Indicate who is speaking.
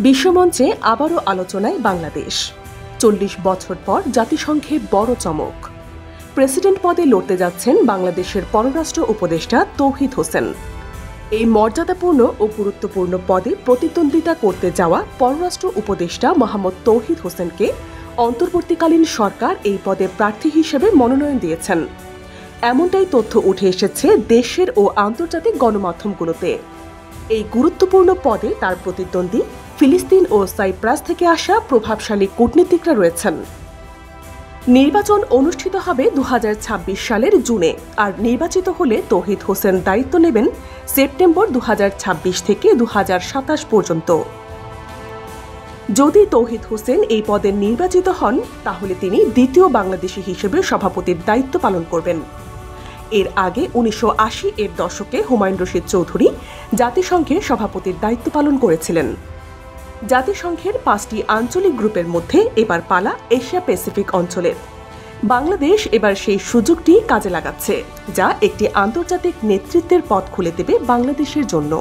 Speaker 1: বিশ্বমঞ্চে আবারও আলোচনায় বাংলাদেশ। ৪০ বছর পর জাতিসংঘে বড় চমক। প্রেসিডেন্ট পদে লড়তে যাচ্ছেন বাংলাদেশের পররাষ্ট্র উপদেষ্টা তৌহিদ হোসেন। এই মর্যাদাপূর্ণ ও গুরুত্বপূর্ণ পদে প্রতিদ্বন্দ্বিতা করতে যাওয়া পররাষ্ট্র উপদেষ্টা মোহাম্মদ তৌহিদ হোসেনকে অন্তর্বর্তীকালীন সরকার এই পদে প্রার্থী হিসেবে মনোনয়ন দিয়েছেন। এমনটাই তথ্য উঠে এসেছে দেশের ও আন্তর্জাতিক গণমাধ্যমগুলোতে। এই গুরুত্বপূর্ণ পদে তার প্রতিদ্বন্দ্বী ফিলিস্তিন ও সাইপ্রাস থেকে আসা প্রভাবশালী কূটনীতিকরা রয়েছেন। নির্বাচন অনুষ্ঠিত হবে ২০২৬ সালের জুনে, আর নির্বাচিত হলে তৌহিদ হোসেন দায়িত্ব নেবেন সেপ্টেম্বর ২০২৬ থেকে ২০২৭ পর্যন্ত। যদি তৌহিদ হোসেন এই পদে নির্বাচিত হন, তাহলে তিনি দ্বিতীয় বাংলাদেশি হিসেবে সভাপতির দায়িত্ব পালন করবেন। এর আগে ১৯৮০ এর দশকে হুমায়ুন রশিদ চৌধুরী জাতিসংঘে সভাপতির দায়িত্ব পালন করেছিলেন। জাতিসংঘের ৫টি আঞ্চলিক গ্রুপের মধ্যে এবার পালা এশিয়া প্যাসিফিক অঞ্চলের। বাংলাদেশ এবার সেই সুযোগটি কাজে লাগাচ্ছে, যা একটি আন্তর্জাতিক নেতৃত্বের পথ খুলে দেবে বাংলাদেশের জন্য।